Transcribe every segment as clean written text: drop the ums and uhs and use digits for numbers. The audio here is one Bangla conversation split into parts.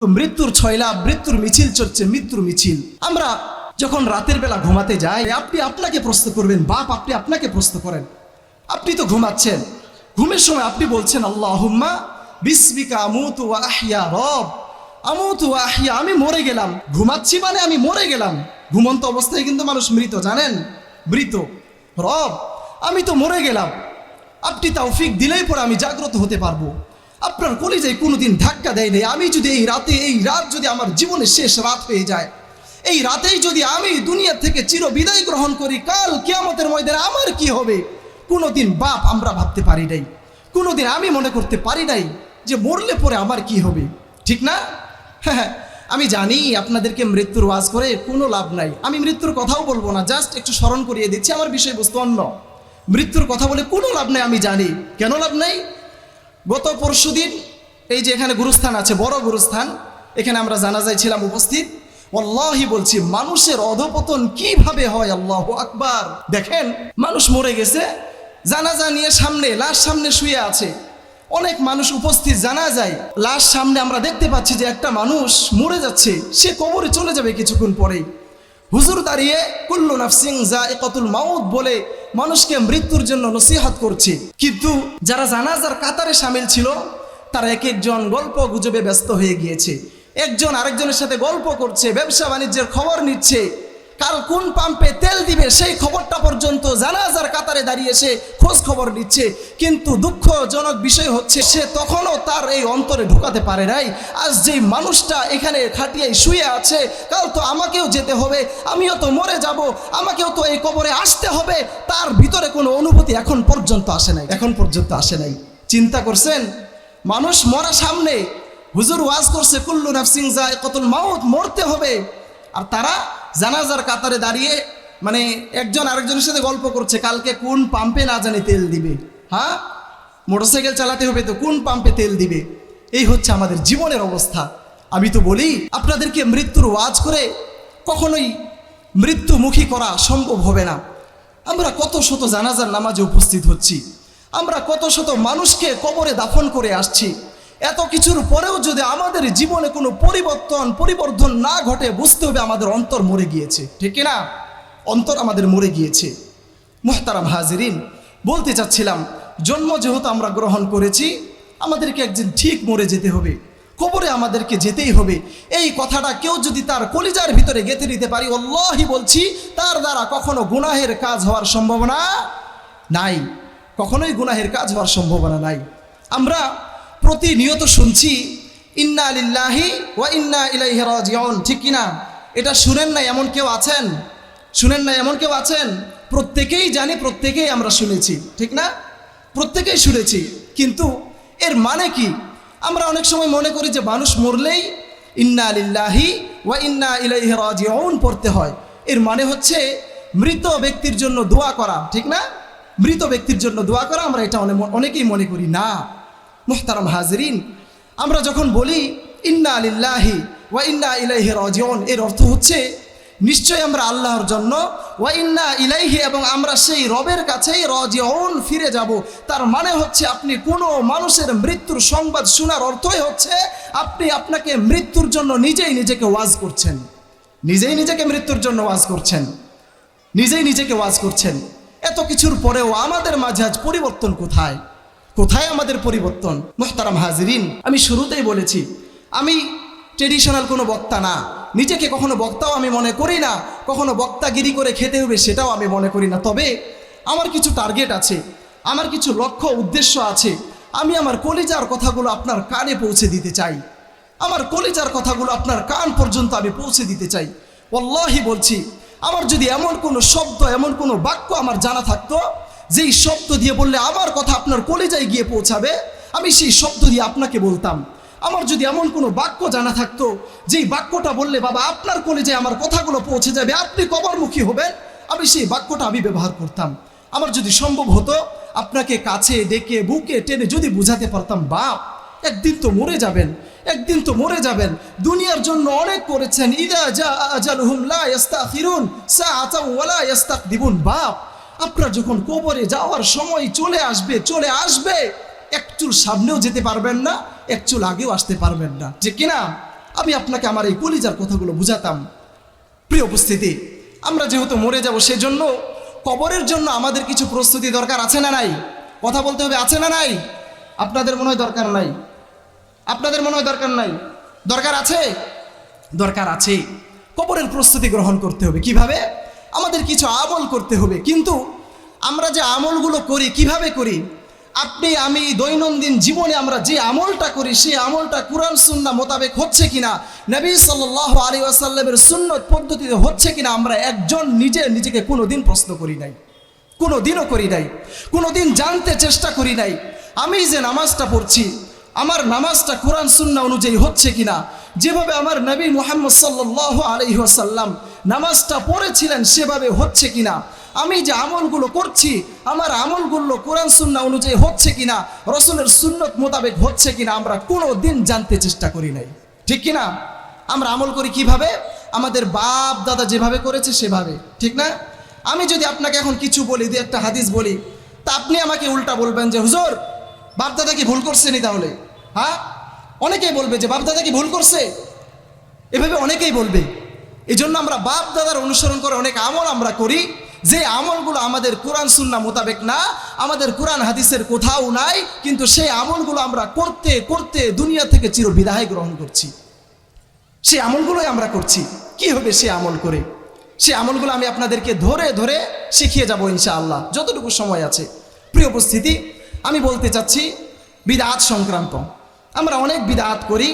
মৃত্যুর ছয়লা, মৃত্যুর মিছিল চলছে, মৃত্যুর মিছিল। আমরা যখন রাতের বেলা ঘুমাতে যাই, আপনি আপনাকে প্রশ্ন করবেন, বাপ আপনি আপনাকে প্রশ্ন করেন, আপনি তো ঘুমাচ্ছেন, ঘুমের সময় আপনি বলছেন আল্লাহুম্মা বিসমিকা আমুতু ওয়া আহইয়া, রব আমুতু ওয়া আহইয়া, আমি মরে গেলাম, ঘুমাচ্ছি মানে আমি মরে গেলাম। ঘুমন্ত অবস্থায় কিন্তু মানুষ মৃত, জানেন, মৃত। রব আমি তো মরে গেলাম, আপনি তৌফিক দিলেই পরে আমি জাগ্রত হতে পারবো। আপনার কলিজায় কোনোদিন ধাক্কা দেয় নেই, আমি যদি এই রাত যদি আমার জীবনের শেষ রাত হয়ে যায়, এই রাতেই যদি আমি দুনিয়া থেকে চির বিদায় গ্রহণ করি, কাল কিয়ামতের ময়দানে আমার কি হবে? কোনোদিন বাপ আমরা ভাবতে পারি নাই, কোনোদিন আমি মনে করতে পারি নাই যে মরলে পরে আমার কি হবে, ঠিক না? হ্যাঁ, আমি জানি আপনাদেরকে মৃত্যুর ওয়াজ করে কোনো লাভ নাই, আমি মৃত্যুর কথাও বলবো না, জাস্ট একটু স্মরণ করিয়ে দিচ্ছি, আমার বিষয়বস্তু অন্য। মৃত্যুর কথা বলে কোনো লাভ নাই, আমি জানি কেন লাভ নাই। গত পরশুদিন এই যে এখানে গুরুস্থান আছে, বড় গুরুস্থান, এখানে আমরা জানাজায় ছিলাম উপস্থিত। ওয়াল্লাহি বলছি, মানুষের অধপতন কিভাবে হয়, আল্লাহু আকবার। দেখেন, মানুষ মরে গেছে, জানাজা নিয়ে সামনে, লাশ সামনে শুয়ে আছে, অনেক মানুষ উপস্থিত, জানা যায় লাশ সামনে, আমরা দেখতে পাচ্ছি যে একটা মানুষ মরে যাচ্ছে, সে কবরে চলে যাবে কিছুক্ষণ পরেই। হুজুর দাঁড়িয়ে কুল্লু নাফসিন যায়িকাতুল মাউত বলে মানুষকে মৃত্যুর জন্য নসিহত করছে, কিন্তু যারা জানাজার কাতারে শামিল ছিল তারা এক একজন গল্প গুজবে ব্যস্ত হয়ে গিয়েছে, একজন আরেকজনের সাথে গল্প করছে, ব্যবসা বাণিজ্যের খবর নিচ্ছে, কাল কোন পাম্পে তেল দিবে সেই খবরটা পর্যন্ত জানাজার কাতারে দাঁড়িয়ে সে খোঁজ খবর নিচ্ছে। কিন্তু দুঃখজনক বিষয় হচ্ছে, সে তখনও তার এই অন্তরে ঢুকাতে পারে নাই, আজ যেই মানুষটা এখানে খাটিয়ায় শুয়ে আছে, কাল তো আমাকেও যেতে হবে, আমিও তো মরে যাব, আমাকেও তো এই কবরে আসতে হবে, তার ভিতরে কোনো অনুভূতি এখন পর্যন্ত আসে নাই, এখন পর্যন্ত আসে নাই। চিন্তা করছেন, মানুষ মরা সামনে, হুজুর ওয়াজ করছে কুল্লু নাফসিন যায়িকাতুল মাউত, মরতে হবে, আর তারা জানাজার কাতারে দাঁড়িয়ে মানে একজন আরেকজনের সাথে গল্প করছে, কালকে কোন পাম্পে না জানি তেল দিবে, হ্যাঁ মোটরসাইকেল চালাতে হবে তো কোন পাম্পে তেল দিবে। এই হচ্ছে আমাদের জীবনের অবস্থা। আমি তো বলি আপনাদেরকে মৃত্যুর ওয়াজ করে কখনোই মৃত্যুমুখী করা সম্ভব হবে না। আমরা কত শত জানাজার নামাজে উপস্থিত হচ্ছি, আমরা কত শত মানুষকে কবরে দাফন করে আসছি, এত কিছুর পরেও যদি আমাদের জীবনে কোনো পরিবর্তন না ঘটে, বুঝতে হবে আমাদের অন্তর মরে গিয়েছে, ঠিক না? অন্তর আমাদের মরে গিয়েছে। মুহতারাম হাজিরিন, বলতে চাচ্ছিলাম, জন্ম যেহেতু আমরা গ্রহণ করেছি, আমাদেরকে একদিন ঠিক মরে যেতে হবে, কবরে আমাদেরকে যেতেই হবে। এই কথাটা কেউ যদি তার কলিজার ভিতরে গেঁথে নিতে পারি, আল্লাহি বলছি, তার দ্বারা কখনো গুনাহের কাজ হওয়ার সম্ভাবনা নাই, কখনোই গুনাহের কাজ হওয়ার সম্ভাবনা নাই। আমরা প্রতিনিয়ত শুনছি ইন্না লিল্লাহি ওয়া ইন্না ইলাইহি রাজিউন, ঠিক কিনা? এটা শুনেন না এমন কেউ আছেন? শুনেন না এমন কেউ আছেন? প্রত্যেকেই জানি, প্রত্যেকেই আমরা শুনেছি, ঠিক না? প্রত্যেকেই শুনেছি, কিন্তু এর মানে কি? আমরা অনেক সময় মনে করি যে মানুষ মরলেই ইন্না লিল্লাহি ওয়া ইন্না ইলাইহি রাজিউন পড়তে হয়, এর মানে হচ্ছে মৃত ব্যক্তির জন্য দোয়া করা, ঠিক না? মৃত ব্যক্তির জন্য দোয়া করা, আমরা এটা অনেকেই মনে করি না। মুহতারাম হাজিরিন, আমরা যখন বলি ইন্না লিল্লাহি ওয়া ইন্না ইলাইহি রাজিউন, এর অর্থ হচ্ছে নিশ্চয় আমরা আল্লাহর জন্য, ওয়া ইন্না ইলাইহি, এবং আমরা সেই রবের কাছেই রাজিউন, ফিরে যাব। তার মানে হচ্ছে আপনি কোনো মানুষের মৃত্যুর সংবাদ শোনার অর্থই হচ্ছে আপনি আপনাকে মৃত্যুর জন্য নিজেই নিজেকে ওয়াজ করছেন, নিজেই নিজেকে মৃত্যুর জন্য ওয়াজ করছেন, নিজেই নিজেকে ওয়াজ করছেন। এত কিছুর পরেও আমাদের মাঝে আজ পরিবর্তন কোথায়? কোথায় আমাদের পরিবর্তন? মুহতারাম হাজিরিন, আমি শুরুতেই বলেছি, আমি ট্রেডিশনাল কোনো বক্তা না, নিজেকে কখনো বক্তাও আমি মনে করি না, কখনো বক্তাগিরি করে খেতে হবে সেটাও আমি মনে করি না। তবে আমার কিছু টার্গেট আছে, আমার কিছু লক্ষ্য উদ্দেশ্য আছে, আমি আমার কলিজার কথাগুলো আপনার কানে পৌঁছে দিতে চাই, আমার কলিজার কথাগুলো আপনার কান পর্যন্ত আমি পৌঁছে দিতে চাই। ওয়াল্লাহি বলছি, আমার যদি এমন কোনো শব্দ, এমন কোনো বাক্য আমার জানা থাকতো, যেই শব্দ দিয়ে বললে আমার কথা আপনার কলিজায় গিয়ে পৌঁছাবে, আমি সেই শব্দ দিয়ে আপনাকে বলতাম। আমার যদি এমন কোনো বাক্য জানা থাকতো, যেই বাক্যটা বললে বাবা আপনার কলিজায় আমার কথাগুলো পৌঁছে যাবে, আপনি কবরমুখী হবেন, আমি সেই বাক্যটা আমি ব্যবহার করতাম। আমার যদি সম্ভব হতো আপনাকে কাছে ডেকে বুকে টেনে যদি বুঝাতে পারতাম, বাপ একদিন তো মরে যাবেন, একদিন তো মরে যাবেন, দুনিয়ার জন্য অনেক করেছেন, ইদা জা আজালুহুম লা ইস্তাখিরুন সাআতাও ওয়া লা ইস্তাকদিমুন, বাপ আপনার যখন কবরে যাওয়ার সময় চলে আসবে, এক চুল সামনেও যেতে পারবেন না, এক চুল আগেও আসতে পারবেন না, যে কিনা? আমি আপনাকে আমার এই কলিজার কথাগুলো বুঝাতাম। প্রিয় উপস্থিতি, আমরা যেহেতু মরে যাব, সেজন্য কবরের জন্য আমাদের কিছু প্রস্তুতি দরকার আছে না নাই? কথা বলতে হবে, আছে না নাই? আপনাদের মনে হয় দরকার নাই? আপনাদের মনে হয় দরকার নাই? দরকার আছে, দরকার আছে। কবরের প্রস্তুতি গ্রহণ করতে হবে। কিভাবে? আমাদের কিছু আমল করতে হবে। কিন্তু আমরা যে আমলগুলো করি কিভাবে করি? আপনি আমি দৈনন্দিন জীবনে আমরা যে আমলটা করি সেই আমলটা কুরআন সুন্নাহ মোতাবেক হচ্ছে কিনা, নবী সাল্লাল্লাহু আলাইহি ওয়াসাল্লামের সুন্নত পদ্ধতিতে হচ্ছে কিনা, আমরা একজন নিজেকে কোনোদিন প্রশ্ন করি নাই, কোনোদিনও করি নাই, কোনোদিন জানতে চেষ্টা করি নাই। আমি যে নামাজটা পড়ছি, আমার নামাজটা কোরআন সুন্নাহ অনুযায়ী হচ্ছে কিনা, যেভাবে আমার নবী মুহাম্মদ সাল্লাল্লাহু আলাইহি ওয়াসাল্লাম নামাজটা পড়েছিলেন সেভাবে হচ্ছে কিনা, আমি যে আমলগুলো করছি আমার আমলগুলো কোরআন সুন্নাহ অনুযায়ী হচ্ছে কিনা, রাসূলের সুন্নত মোতাবেক হচ্ছে কিনা, আমরা কোনো দিন জানতে চেষ্টা করি নাই। ঠিক কিনা? আমরা আমল করি কিভাবে? আমাদের বাপ দাদা যেভাবে করেছে সেভাবে, ঠিক না? আমি যদি আপনাকে এখন কিছু বলি, দুই একটা হাদিস বলি, তা আপনি আমাকে উল্টা বলবেন যে হুজুর বাপ দাদা কি ভুল করছে নি তাহলে? হ্যাঁ, অনেকেই বলবে যে বাপ দাদা কি ভুল করছে, এভাবে অনেকেই বলবে। এই জন্য আমরা বাপ দাদার অনুসরণ করে অনেক আমল আমরা করি, যে আমলগুলো আমাদের কোরআন সুন্নাহ মোতাবেক না, আমাদের কোরআন হাদিসের কোথাও নাই, কিন্তু সেই আমলগুলো আমরা করতে করতে দুনিয়া থেকে চিরবিদায় গ্রহণ করছি। সেই আমলগুলোই আমরা করছি। কি হবে সেই আমল করে? সেই আমলগুলো আমি আপনাদেরকে ধরে ধরে শিখিয়ে যাব ইনশাআল্লাহ, যতটুকু সময় আছে। প্রিয় উপস্থিতি, আমি বলতে চাচ্ছি বিদআত সংক্রান্ত। আমরা অনেক বিদআত করি,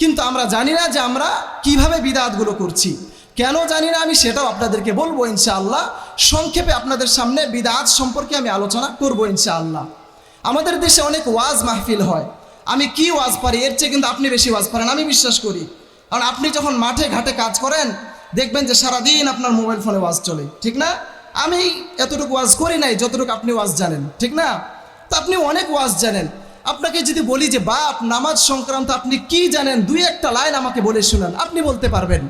কিন্তু আমরা জানি না যে আমরা কিভাবে বিদআতগুলো করছি। কেন জানি না, আমি সেটাও আপনাদেরকে বলবো ইনশাআল্লাহ। সংক্ষেপে আপনাদের সামনে বিদআত সম্পর্কে আমি আলোচনা করব ইনশাআল্লাহ। আমাদের দেশে অনেক ওয়াজ মাহফিল হয়। আমি কি ওয়াজ পারি, এর চেয়ে কিন্তু আপনি বেশি ওয়াজ পারেন, আমি বিশ্বাস করি। কারণ আপনি যখন মাঠে ঘাটে কাজ করেন দেখবেন যে সারাদিন আপনার মোবাইল ফোনে ওয়াজ চলে, ঠিক না? আমি এতটুকু ওয়াজ করি নাই যতটুকু আপনি ওয়াজ জানেন, ঠিক না? তো আপনি অনেক ওয়াজ জানেন। আপনাকে যদি বলি যে বাপ নামাজ সংক্রান্ত আপনি কি জানেন, দুই একটা লাইন আমাকে বলে শুনান, আপনি বলতে পারবেন।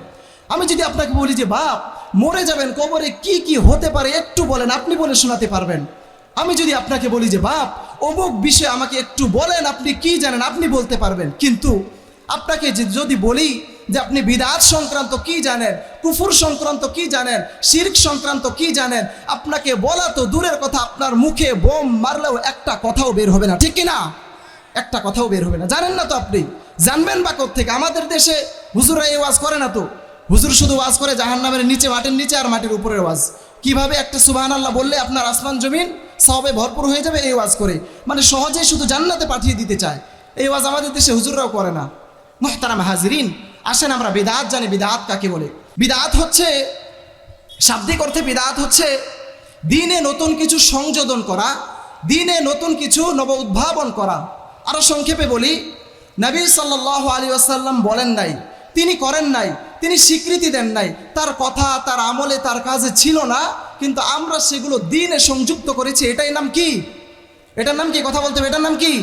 আমি যদি আপনাকে বলি যে বাপ মরে যাবেন, কবরে কি কি হতে পারে একটু বলেন, আপনি বলে শোনাতে পারবেন। আমি যদি আপনাকে বলি যে বাপ অমুক বিষয়ে আমাকে একটু বলেন, আপনি কি জানেন, আপনি বলতে পারবেন। কিন্তু আপনাকে যদি বলি যে আপনি বিদআত সংক্রান্ত কি জানেন, কুফর সংক্রান্ত কি জানেন, শিরক সংক্রান্ত কি জানেন, আপনাকে বলা তো দূরের কথা, আপনার মুখে বোম মারলেও একটা কথাও বের হবে না, ঠিক কিনা? একটা কথাও বের হবে না। জানেন না তো আপনি, জানবেন বা কোত্থেকে? আমাদের দেশে হুজুররা এই ওয়াজ করে না তো। হুজুর শুধু ওয়াজ করে জাহান্নামের নিচে, মাটির নিচে আর মাটির উপরের ওয়াজ। কিভাবে একটা সুবহানাল্লাহ বললে আপনার আসমান জমিন সওয়াবে ভরপুর হয়ে যাবে, এই ওয়াজ করে, মানে সহজেই শুধু জান্নাতে পাঠিয়ে দিতে চায়। এই ওয়াজ আমাদের দেশে হুজুররাও করে না। মুহতারাম হাজিরিন, আসেন আমরা বিদআত জানি। বিদআত কাকে বলে? বিদআত হচ্ছে, শাব্দিক অর্থে বিদআত হচ্ছে দ্বীনে নতুন কিছু সংযোজন করা, দ্বীনে নতুন কিছু নব উদ্ভাবন করা। আরো সংক্ষেপে বলি, নবী সাল্লাল্লাহু আলাইহি ওয়াসাল্লাম বলেন নাই, তিনি করেন নাই, তিনি স্বীকৃতি দেন নাই, তার কথা তার আমলে তার কাজে ছিল না, কিন্তু আমরা সেগুলো দ্বীনে সংযুক্ত করেছি। এটাই নাম কি? এটার নাম কি? কথা বলতে হবে, এটার নাম কি?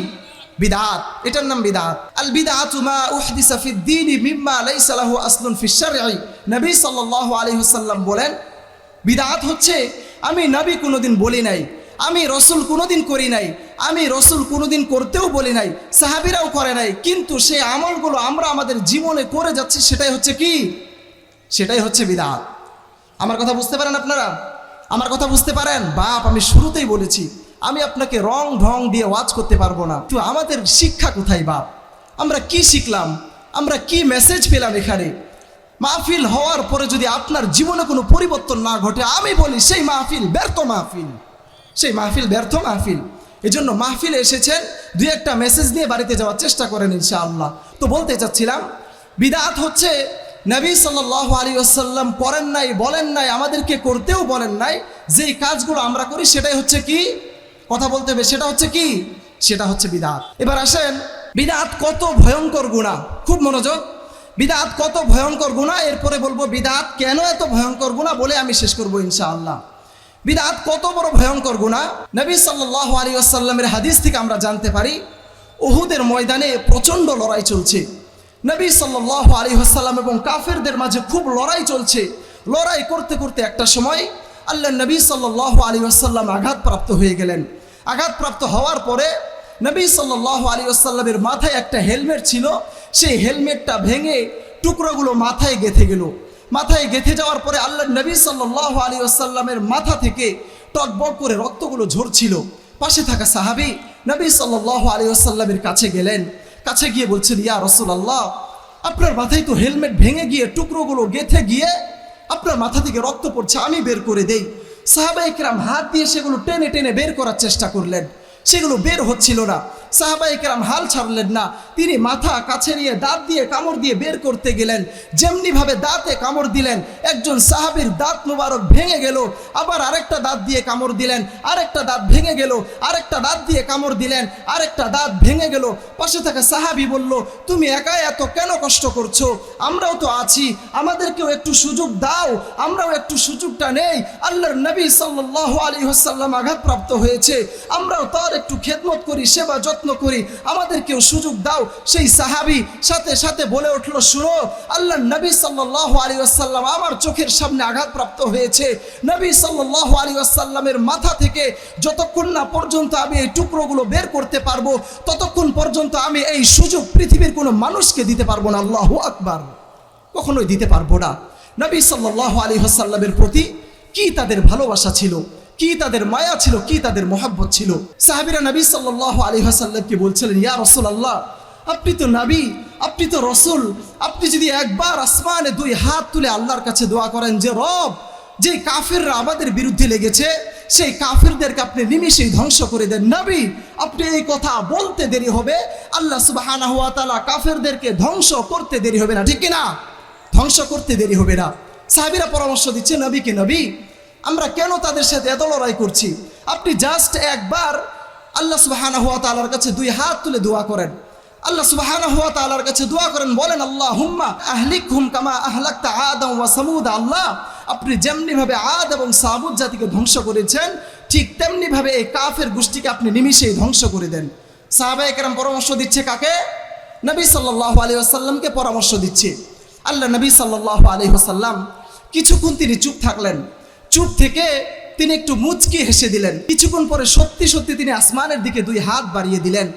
বিদআত। এটার নাম বিদআত। আল বিদআতু মা উহদিসা ফিদ দ্বীনি মিম্মা লাইসা লাহু আসলুন ফিশ শারঈ। নবী সাল্লাল্লাহু আলাইহি ওয়াসাল্লাম বলেন, বিদআত হচ্ছে আমি নবী কোনোদিন বলি নাই, আমি রসুল কোনোদিন করি নাই, আমি রসুল কোনোদিন করতেও বলি নাই, সাহাবীরাও করে নাই, কিন্তু সেই আমলগুলো আমরা আমাদের জীবনে করে যাচ্ছি, সেটাই হচ্ছে কি? সেটাই হচ্ছে বিদআত। আমার কথা বুঝতে পারেন আপনারা? আমার কথা বুঝতে পারেন? বাপ আমি শুরুতেই বলেছি, আমি আপনাকে রং ঢং দিয়ে ওয়াজ করতে পারবো না। তো আমাদের শিক্ষা কোথায় বাপ? আমরা কি শিখলাম? আমরা কি মেসেজ পেলাম এখানে? মাহফিল হওয়ার পরে যদি আপনার জীবনে কোনো পরিবর্তন না ঘটে, আমি বলি সেই মাহফিল ব্যর্থ মাহফিল, সেই মাহফিল ব্যর্থ মাহফিল। এই জন্য মাহফিলে এসেছেন, দুই একটা মেসেজ নিয়ে বাড়িতে যাওয়ার চেষ্টা করেন ইনশাআল্লাহ। তো বলতে চাচ্ছিলাম, বিদআত হচ্ছে নবী সাল্লাল্লাহু আলাইহি ওয়াসাল্লাম করেন নাই, বলেন নাই, আমাদেরকে করতেও বলেন নাই, যেই কাজগুলো আমরা করি সেটাই হচ্ছে কি? কথা বলতে হবে, সেটা হচ্ছে কি? সেটা হচ্ছে বিদআত। এবার আসেন, বিদআত কত ভয়ঙ্কর গুনাহ, খুব মনোযোগ। বিদআত কত ভয়ঙ্কর গুনাহ, এরপরে বলবো বিদআত কেন এত ভয়ঙ্কর গুনাহ, বলে আমি শেষ করবো ইনশাআল্লাহ। বিদআত কত বড় ভয়ঙ্কর গুনাহ, নবী সাল্লাল্লাহু আলাইহি ওয়াসাল্লামের হাদিস থেকে আমরা জানতে পারি, উহুদের ময়দানে প্রচণ্ড লড়াই চলছে। নবী সাল্লাল্লাহু আলাইহি ওয়াসাল্লাম এবং কাফেরদের মাঝে খুব লড়াই চলছে। লড়াই করতে করতে একটা সময় আল্লাহ নবী সাল্লাল্লাহু আলাইহি ওয়াসাল্লাম আঘাতপ্রাপ্ত হয়ে গেলেন। আঘাতপ্রাপ্ত হওয়ার পরে নবী সাল্লাল্লাহু আলাইহি ওয়াসাল্লামের মাথায় একটা হেলমেট ছিল, সেই হেলমেটটা ভেঙে টুকরোগুলো মাথায় গেঁথে গেল। মাথায় গেঁথে যাওয়ার পরে আল্লাহর নবী সাল্লাল্লাহু আলাইহি ওয়াসাল্লামের মাথা থেকে টকবক করে রক্তগুলো ঝরছিল। পাশে থাকা সাহাবী নবী সাল্লাল্লাহু আলাইহি ওয়াসাল্লামের কাছে গেলেন। কাছে গিয়ে বলছেন, ইয়া রাসূলুল্লাহ, আপনার মাথায় তো হেলমেট ভেঙে গিয়ে টুকরোগুলো গেঁথে গিয়ে আপনার মাথা থেকে রক্ত পড়ছে, আমি বের করে দেই। সাহাবায়ে কেরাম হাত দিয়ে সেগুলো টেনে টেনে বের করার চেষ্টা করলেন, সেগুলো বের হচ্ছিল না। সাহাবায়ে কেরাম হাল ছাড়লেন না, তিনি মাথা কাছে নিয়ে দাঁত দিয়ে কামড় দিয়ে বের করতে গেলেন। যেমনিভাবে দাঁতে কামড় দিলেন, একজন সাহাবীর দাঁত মোবারক ভেঙে গেল। আবার আরেকটা দাঁত দিয়ে কামড় দিলেন, আরেকটা দাঁত ভেঙে গেল। আরেকটা দাঁত দিয়ে কামড় দিলেন, আরেকটা দাঁত ভেঙে গেল। পাশে থাকা সাহাবী বলল, তুমি একাই এত কেন কষ্ট করছো? আমরাও তো আছি, আমাদেরকেও একটু সুযোগ দাও, আমরাও একটু সুযোগটা নেই। আল্লাহর নবী সাল্লাল্লাহু আলাইহি ওয়াসাল্লাম আঘাতপ্রাপ্ত হয়েছে, আমরাও তার একটু খেদমত করি, সেবা যত্ন করি, আমাদেরকেও সুযোগ দাও। সেই সাহাবী সাথে সাথে বলে উঠল, শুনো, আল্লাহর নবী সাল্লাল্লাহু আলাইহি ওয়াসাল্লাম আমার চোখের সামনে আঘাতপ্রাপ্ত হয়েছে। নবী সাল্লাল্লাহু আলাইহি ওয়াসাল্লামের মাথা থেকে যতক্ষণ না পর্যন্ত আমি এই টুকরোগুলো বের করতে পারবো, ততক্ষণ পর্যন্ত আমি এই সুযোগ পৃথিবীর কোনো মানুষকে দিতে পারবো না। আল্লাহু আকবার, কখনোই দিতে পারবো না। নবী সাল্লাল্লাহু আলাইহি ওয়াসাল্লামের প্রতি কি তাদের ভালোবাসা ছিল, কি তাদের মায়া ছিল, কি তাদের মহব্বত ছিল। সাহাবীরা নবী সাল্লাল্লাহু আলাইহি ওয়াসাল্লামকে বলছিলেন, ইয়া রাসূলুল্লাহ, আপনি তো নবী, আপনি তো রসুল, আপনি যদি একবার আসমানে দুই হাত তুলে আল্লাহর কাছে দোয়া করেন যে রব, যে কাফেররা আমাদের বিরুদ্ধে লেগেছে সেই কাফেরদেরকে আপনি নিমিষেই ধ্বংস করে দেন। নবী, আপনি এই কথা বলতে দেরি হবে, আল্লাহ সুবহানাহু ওয়া তাআলা কাফেরদেরকে ধ্বংস করতে দেরি হবে না, ঠিক কিনা? ধ্বংস করতে দেরি হবে না। সাহাবীরা পরামর্শ দিচ্ছে নবীকে, নবী, আমরা কেন তাদের সাথে এত লড়াই করছি? আপনি জাস্ট একবার আল্লাহ সুবহানাহু ওয়া তাআলার কাছে দুই হাত তুলে দোয়া করেন, আল্লাহ সুবহানাহু ওয়া তাআলার কাছে দোয়া করেন, বলেন আল্লাহুম্মা আহলিকহুম কামা আহলাকতা আদম ওয়া সামুদ। আল্লাহ, আপনি যেমনিভাবে আদ এবং সামুদ জাতিকে ধ্বংস করেছেন, ঠিক তেমনিভাবে এই কাফের গোষ্ঠীকে আপনি নিমিষেই ধ্বংস করে দেন। সাহাবায়ে কেরাম পরামর্শ দিচ্ছে কাকে? নবী সাল্লাল্লাহু আলাইহি ওয়াসাল্লামকে পরামর্শ দিচ্ছে। আল্লাহ নবী সাল্লাল্লাহু আলাইহি ওয়াসাল্লাম কিছুক্ষণ তিনি চুপ থাকলেন। চুপ থেকে তিনি একটু মুচকি হেসে দিলেন। কিছুক্ষণ পরে সত্যি সত্যি তিনি আসমানের দিকে দুই হাত বাড়িয়ে দিলেন।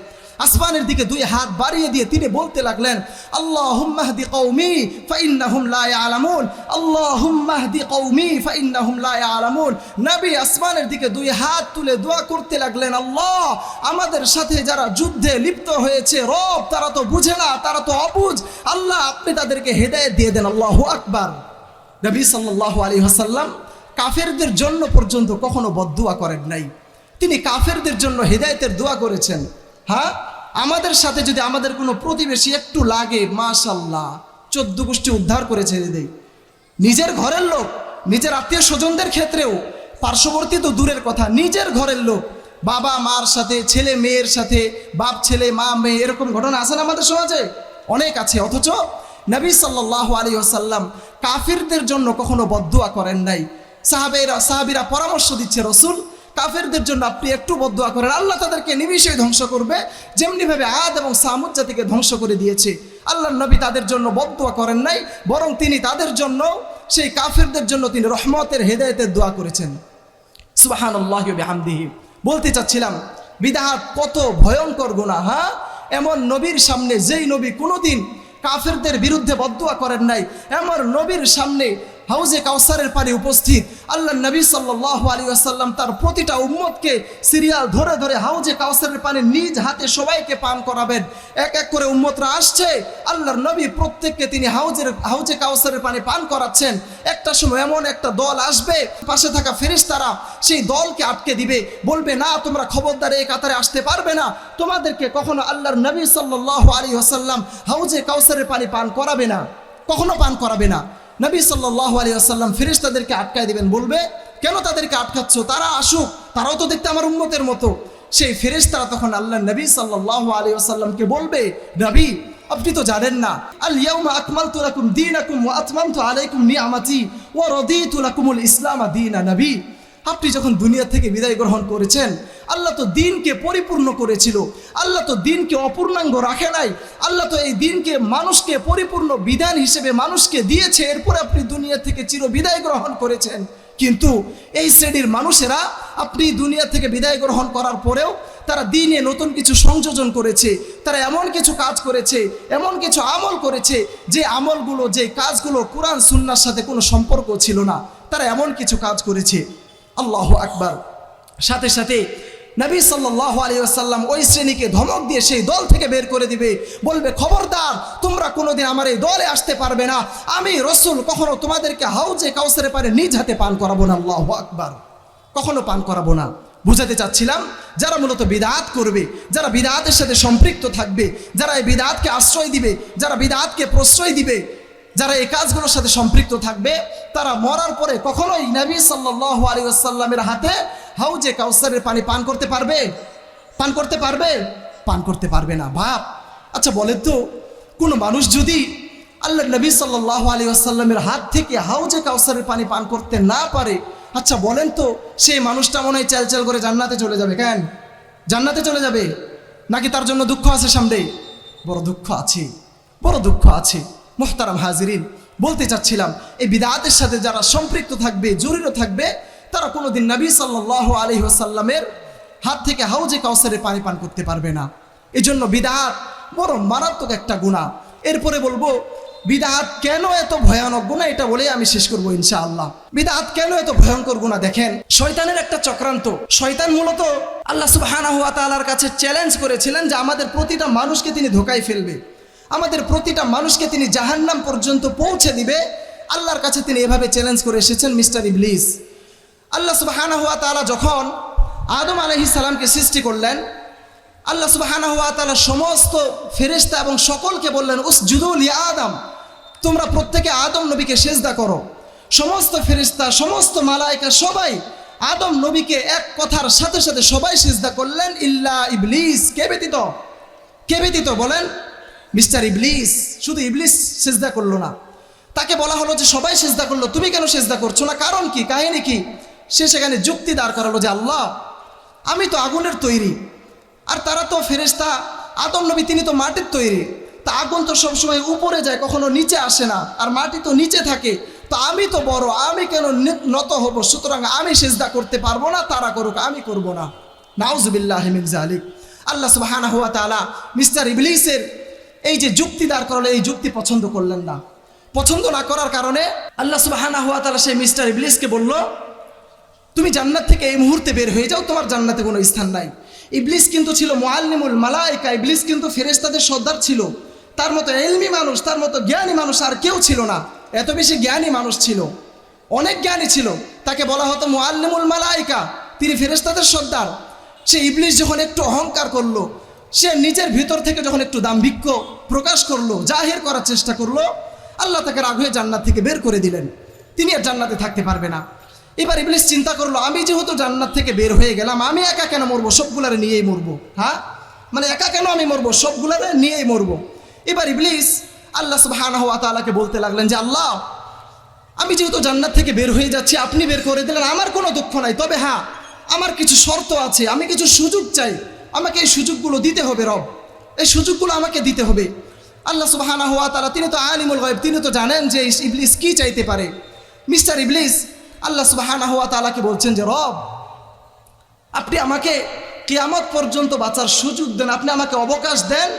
আসমানের দিকে দুই হাত বাড়িয়ে দিয়ে তিনি বলতে লাগলেন, আল্লাহুম্মা হদি কওমি ফাইন্নাহুম লা ইয়ালামুন, আল্লাহুম্মা হদি কওমি ফাইন্নাহুম লা ইয়ালামুন। নবী আসমানের দিকে দুই হাত তুলে দোয়া করতে লাগলেন, আল্লাহ, আমাদের সাথে যারা যুদ্ধে লিপ্ত হয়েছে রব, তারা তো বুঝে না, তারা তো অবুঝ, আল্লাহ আপনি তাদেরকে হেদায়েত দিয়ে দেন। আল্লাহু আকবার। নবী সাল্লাল্লাহু আলাইহি ওয়াসাল্লাম কাফেরদের জন্য পর্যন্ত কখনো বদদুয়া করেন নাই, তিনি কাফেরদের জন্য হেদায়েতের দোয়া করেছেন। হ্যাঁ, আমাদের সাথে যদি আমাদের কোনো প্রতিবেশী একটু লাগে, মাশাআল্লাহ, 14 গোষ্ঠী উদ্ধার করে ছেড়ে দেয়। নিজের ঘরের লোক, নিজের আত্মীয় স্বজনদের ক্ষেত্রেও, পার্শ্ববর্তী তো দূরের কথা, নিজের ঘরের লোক, বাবা মার সাথে, ছেলে মেয়ের সাথে, বাপ ছেলে মা মেয়ে, এরকম ঘটনা আছে না আমাদের সমাজে? অনেক আছে। অথচ নবী সাল্লাল্লাহু আলাইহি ওয়াসাল্লাম কাফিরদের জন্য কখনো বদদুয়া করেন নাই। সাহাবীরা পরামর্শ দিচ্ছে, রসুল, কাফেরদের জন্য আপনি একটু বদদুয়া করেন, আল্লাহ তাদেরকে নিমিষেই ধ্বংস করবে, যেমনিভাবে আদ এবং সামুদ জাতিকে ধ্বংস করে দিয়েছে। আল্লাহর নবী তাদের জন্য বদদুয়া করেন নাই, বরং তিনি তাদের জন্য, সেই কাফেরদের জন্য তিনি রহমতের হেদায়েতের দোয়া করেছেন। সুবহানাল্লাহি ওয়া বিহামদিহি। বলতে চাচ্ছিলাম, বিদআত কত ভয়ঙ্কর গুনাহ। হ্যাঁ, এমন নবীর সামনে, যেই নবী কোনোদিন কাফেরদের বিরুদ্ধে বদদুয়া করেন নাই, এমন নবীর সামনে হাউজে কাউসারের পানি উপস্থিত। আল্লাহ নবী সাল্লাল্লাহু আলাইহি ওয়াসাল্লাম তার প্রতিটা উম্মতকে সিরিয়াল ধরে ধরে হাউজে কাউসারের পানি নিজ হাতে সবাইকে পান করাবেন। এক এক করে উম্মতরা আসছে, আল্লাহর নবী প্রত্যেককে তিনি হাউজে কাউসারের পানি পান করাচ্ছেন। একটা সময় এমন একটা দল আসবে, পাশে থাকা ফেরেশতারা সেই দলকে আটকে দিবে, বলবে, না, তোমরা খবরদার এই কাতারে আসতে পারবে না, তোমাদেরকে কখনো আল্লাহর নবী সাল্লাল্লাহু আলাইহি ওয়াসাল্লাম হাউজে কাউসারের পানি পান করাবে না, কখনো পান করাবে না। নবী সাল্লাল্লাহু আলাইহি ওয়াসাল্লাম ফেরেশতাদেরকে আটকায় দিবেন, বলবে, কেন তাদেরকে আটকাচ্ছ? তারা আসুক, তারাও তো দেখতে আমার উম্মতের মতো। সেই ফেরেশতারা তখন আল্লাহ নবী সাল্লাল্লাহু আলাইহি ওয়াসাল্লামকে বলবে, নবী, আপনি তো জানেন না, আল ইয়াউমা আকমালতু লাকুম দীনাকুম ওয়া আতমামতু আলাইকুম নিআমাতি ওয়া রাদিতু লাকুমুল ইসলাম দীনা। নবী, আপনি যখন দুনিয়া থেকে বিদায় গ্রহণ করেছেন, আল্লাহ তো দিনকে পরিপূর্ণ করেছিল, আল্লাহ তো দিনকে অপূর্ণাঙ্গ রাখে নাই, আল্লাহ তো এই দিনকে মানুষকে পরিপূর্ণ বিধান হিসেবে মানুষকে দিয়েছে, এরপরে আপনি দুনিয়া থেকে চির বিদায় গ্রহণ করেছেন। কিন্তু এই শ্রেণীর মানুষেরা আপনি দুনিয়া থেকে বিদায় গ্রহণ করার পরেও তারা দিনে নতুন কিছু সংযোজন করেছে, তারা এমন কিছু কাজ করেছে, এমন কিছু আমল করেছে যে আমলগুলো, যে কাজগুলো কোরআন সুন্নাহর সাথে কোনো সম্পর্ক ছিল না, তারা এমন কিছু কাজ করেছে। আল্লাহু আকবার। সাথে সাথে নবী সাল্লাল্লাহু আলাইহি ওয়াসাল্লাম ওই শ্রেণীকে ধমক দিয়ে সেই দল থেকে বের করে দিবে, বলবে খবরদার, তোমরা কোনোদিন আমার এই দলে আসতে পারবে না, আমি রাসূল কখনো তোমাদেরকে হাউজে কাউসারের পারে নিজ হাতে পান করাবো না। আল্লাহু আকবার। কখনো পান করাবো না। বুঝাতে চাচ্ছিলাম, যারা মূলত বিদআত করবে, যারা বিদআতের সাথে সম্পৃক্ত থাকবে, যারা এই বিদআতকে আশ্রয় দিবে, যারা বিদআতকে প্রশ্রয় দিবে, যারা এই কাজগুলোর সাথে সম্পৃক্ত থাকবে, তারা মরার পরে কখনোই নবী সাল্লাল্লাহু আলাইহি ওয়াসাল্লামের হাতে হাউজে কাউসারের পানি পান করতে পারবে? পান করতে পারবে? পান করতে পারবে না। বাপ, আচ্ছা বলেন তো, কোনো মানুষ যদি আল্লাহ নবী সাল্লাল্লাহু আলাইহি ওয়াসাল্লামের হাত থেকে হাউজে কাউসারের পানি পান করতে না পারে, আচ্ছা বলেন তো সেই মানুষটা মনে হয় চাল করে জান্নাতে চলে যাবে? কেন জান্নাতে চলে যাবে? নাকি তার জন্য দুঃখ আছে সামনে? বড় দুঃখ আছে, বড় দুঃখ আছে। মুহতারাম হাজিরিন, বলতে চাচ্ছিলাম, এই বিদআতের সাথে যারা সম্পৃক্ত থাকবে, জড়িত থাকবে, তারা কোনোদিন নবী সাল্লাল্লাহু আলাইহি ওয়াসাল্লামের হাত থেকে হাউজে কাউসারের পানি পান করতে পারবে না। এই জন্য বিদআত বড় মারাত্মক একটা গুনাহ। এরপরে বলবো বিদআত কেন এত ভয়ানক গুনাহ, এটা বলেই আমি শেষ করবো ইনশাআল্লাহ। বিদআত কেন এত ভয়ঙ্কর গুনাহ? দেখেন, শয়তানের একটা চক্রান্ত। শয়তান মূলত আল্লাহ সুবহানাহু ওয়া তাআলার কাছে চ্যালেঞ্জ করেছিলেন যে আমাদের প্রতিটা মানুষকে তিনি ধোঁকায় ফেলবে, আমাদের প্রতিটা মানুষকে তিনি জাহান্নাম পর্যন্ত পৌঁছে দিবে। আল্লাহর কাছে তিনি এভাবে চ্যালেঞ্জ করে এসেছেন, মিস্টার ইবলিস। আল্লাহ সুবহানাহু ওয়া তাআলা যখন আদম আলাইহিস সালামকে সৃষ্টি করলেন, আল্লাহ সুবহানাহু ওয়া তাআলা সমস্ত ফেরেশতা এবং সকলকে বললেন, উসজুদু লি আদম, তোমরা প্রত্যেকে আদম নবীকে সিজদা করো। সমস্ত ফেরেশতা, সমস্ত মালায়েকা সবাই আদম নবীকে এক কথার সাথে সাথে সবাই সিজদা করলেন, ইল্লা ইবলিস, কে ব্যতীত? কে ব্যতীত বলেন? মিস্টার ইবলিস। শুধু ইবলিস সিজদা করলো না, তাকে বলা হলো যে সবাই সিজদা করলো, তুমি কেন সিজদা করছো না? কারণ কি, কাহিনী কি? সে সেখানে যুক্তি দাঁড় করালো যে আল্লাহ, আমি তো আগুনের তৈরি, আর তারা তো ফেরেশতা, আদম নবী তিনি তো মাটির তৈরি, তা আগুন তো সবসময় উপরে যায়, কখনো নিচে আসে না, আর মাটি তো নিচে থাকে, তো আমি তো বড়, আমি কেন নত হব? সুতরাং আমি সিজদা করতে পারবো না, তারা করুক, আমি করব না। নাউজুবিল্লাহি মিন যালিক। আল্লাহ সুবহানাহু ওয়া তাআলা মিস্টার ইবলিসের এই যে যুক্তি দাঁড় করালো, এই যুক্তি পছন্দ করলেন না। পছন্দ না করার কারণে আল্লাহ সুবহানাহু ওয়া তাআলা সেই মিস্টার ইবলিসকে বলল, তুমি জান্নাত থেকে এই মুহূর্তে বের হয়ে যাও, তোমার জান্নাতে কোনো স্থান নাই। ইবলিস কিন্তু ছিল মুআল্লিমুল মালায়েকা, ইবলিস কিন্তু ফেরেশতাদের সর্দার ছিল। তার মতো ইলমি মানুষ, তার মতো জ্ঞানী মানুষ আর কেউ ছিল না। এত বেশি জ্ঞানী মানুষ ছিল, অনেক জ্ঞানী ছিল, তাকে বলা হতো মুআল্লিমুল মালায়েকা, তিনি ফেরেশতাদের সর্দার। সে ইবলিস যখন একটু অহংকার করলো, সে নিজের ভিতর থেকে যখন একটু দাম্ভিক্য প্রকাশ করলো, জাহির করার চেষ্টা করলো, আল্লাহ তাকে রাগ হয়ে জান্নাত থেকে বের করে দিলেন। তিনি আর জান্নাতে থাকতে পারবে না। এবার ইবলিস চিন্তা করলো, আমি যেহেতু জান্নাত থেকে বের হয়ে গেলাম, আমি একা কেন মরবো? সবগুলারে নিয়েই মরবো। হ্যাঁ, মানে একা কেন আমি মরবো? সবগুলারে নিয়েই মরবো। এবার ইবলিস আল্লাহ সুবহানাহু ওয়া তাআলাকে বলতে লাগলেন যে আল্লাহ, আমি যেহেতু জান্নাত থেকে বের হয়ে যাচ্ছি, আপনি বের করে দিলেন, আমার কোনো দুঃখ নাই, তবে হ্যাঁ আমার কিছু শর্ত আছে, আমি কিছু সুযোগ চাই, আমাকে এই সুযোগগুলো দিতে হবে রব, এই সুযোগগুলো আমাকে দিতে হবে। আল্লাহ সুবহানাহু ওয়া তাআলা তিনি তো আলিমুল গায়ব, তিনি তো জানেন যে ইবলিস কি চাইতে পারে। মিস্টার ইবলিস আল্লাহ সুবহানাহু ওয়া তাআলাকে বলছেন যে রব, আপনি আমাকে কিয়ামত পর্যন্ত বাঁচার সুযোগ দেন, আপনি আমাকে অবকাশ দেন,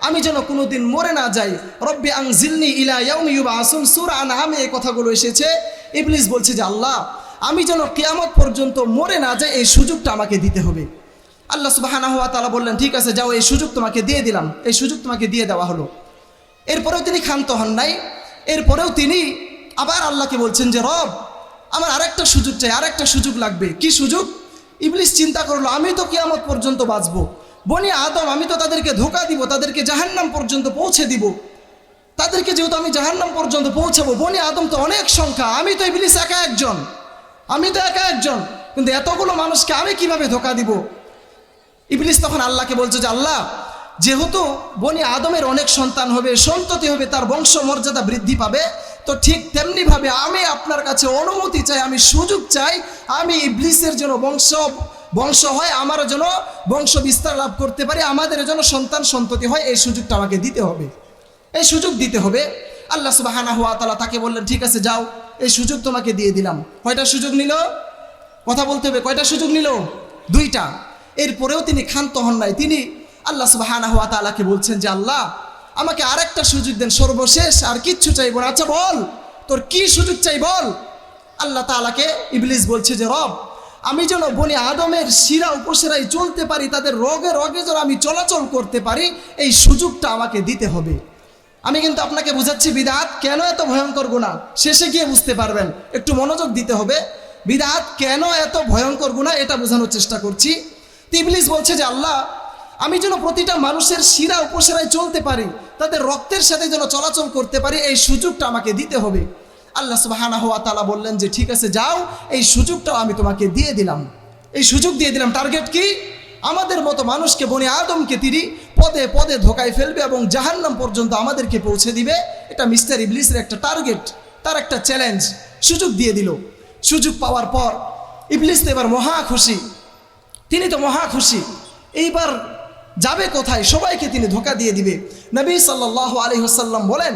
আমি যেন কোনোদিন মরে না যাই। রব্বি আনজিলনি ইলা ইয়াউমি ইউবআসুন, সূরা আনআমে এই কথাগুলো এসেছে। ইবলিস বলছে যে আল্লাহ, আমি যেন কিয়ামত পর্যন্ত মরে না যাই, এই সুযোগটা আমাকে দিতে হবে। আল্লাহ সুবহানাহু ওয়া তাআলা বললেন, ঠিক আছে যাও, এই সুযোগ তোমাকে দিয়ে দিলাম। এই সুযোগ তোমাকে দিয়ে দেওয়া হলো। এরপরেও তিনি ক্ষান্ত হন নাই। এরপরেও তিনি আবার আল্লাহকে বলছেন যে রব, আমার আরেকটা সুযোগ চাই, আরেকটা সুযোগ লাগবে। কি সুযোগ? ইবলিস চিন্তা করলো, আমি তো কিয়ামত পর্যন্ত বাঁচবো, বনি আদম আমি তো তাদেরকে ধোঁকা দিব, তাদেরকে জাহান্নাম পর্যন্ত পৌঁছে দিব, তাদেরকে যেহেতু আমি জাহান্নাম পর্যন্ত পৌঁছাবো, বনি আদম তো অনেক সংখ্যা, আমি তো ইবলিস একা একজন, আমি তো একা একজন, কিন্তু এতগুলো মানুষকে আমি কিভাবে ধোঁকা দিব? ইবলিস তখন আল্লাহকে বলছে যে আল্লাহ, যেহেতু বনি আদমের অনেক সন্তান হবে, সন্ততি হবে, তার বংশ মর্যাদা বৃদ্ধি পাবে, তো ঠিক তেমনিভাবে আমি আপনার কাছে অনুমতি চাই, আমি সুযোগ চাই, আমি ইবলিসের যেন বংশ হয়, আমারও যেন বংশ বিস্তার লাভ করতে পারি, আমাদের যেন সন্তান সন্ততি হয়, এই সুযোগটা আমাকে দিতে হবে, এই সুযোগ দিতে হবে। আল্লাহ সুবহানাহু ওয়া তাআলা তাকে বললেন, ঠিক আছে যাও, এই সুযোগ তোমাকে দিয়ে দিলাম। কয়টা সুযোগ নিল? কথা বলতে হবে, কয়টা সুযোগ নিল? দুইটা। এরপরেও তিনি ক্ষান্ত হন নাই। তিনি আল্লাহ সুবহানাহু ওয়া তাআলাকে বলছেন যে আল্লাহ আমাকে আরেকটা সুযোগ দেন, সর্বশেষ আর কিচ্ছু চাইবো না। আচ্ছা বল তোর কি সুযোগ চাই বল। আল্লাহ তাআলাকে ইবলিস বলছে যে রব আমি যেন বনি আদমের শিরা উপশিরায় চলতে পারি, তাদের রগে রগে যেন আমি চলাচল করতে পারি, এই সুযোগটা আমাকে দিতে হবে। আমি কিন্তু আপনাকে বুঝাচ্ছি বিদআত কেন এত ভয়ঙ্কর গুনাহ, শেষে গিয়ে বুঝতে পারবেন, একটু মনোযোগ দিতে হবে। বিদআত কেন এত ভয়ঙ্কর গুনাহ এটা বোঝানোর চেষ্টা করছি। ইবলিস বলছে যে আল্লাহ আমি যেন প্রতিটা মানুষের শিরা উপশিরায় চলতে পারি, তাদের রক্তের সাথে যেন চলাচল করতে পারি, এই সুযোগটা আমাকে দিতে হবে। আল্লাহ সুবহানাহু ওয়া তাআলা বললেন যে ঠিক আছে যাও, এই সুযোগটাও আমি তোমাকে দিয়ে দিলাম। এই সুযোগ দিয়ে দিলাম। টার্গেট কি? আমাদের মতো মানুষকে, বনি আদমকে তিনি পদে পদে ধোকায় ফেলবে এবং জাহান্নাম পর্যন্ত আমাদেরকে পৌঁছে দিবে। এটা মিস্টার ইবলিসের একটা টার্গেট, তার একটা চ্যালেঞ্জ। সুযোগ দিয়ে দিল। সুযোগ পাওয়ার পর ইবলিস তো এবার মহা খুশি, তিনি তো মহা খুশি। এইবার যাবে কোথায়? সবাইকে তিনি ধোকা দিয়ে দিবে। নবী সাল্লাল্লাহু আলাইহি ওয়াসাল্লাম বলেন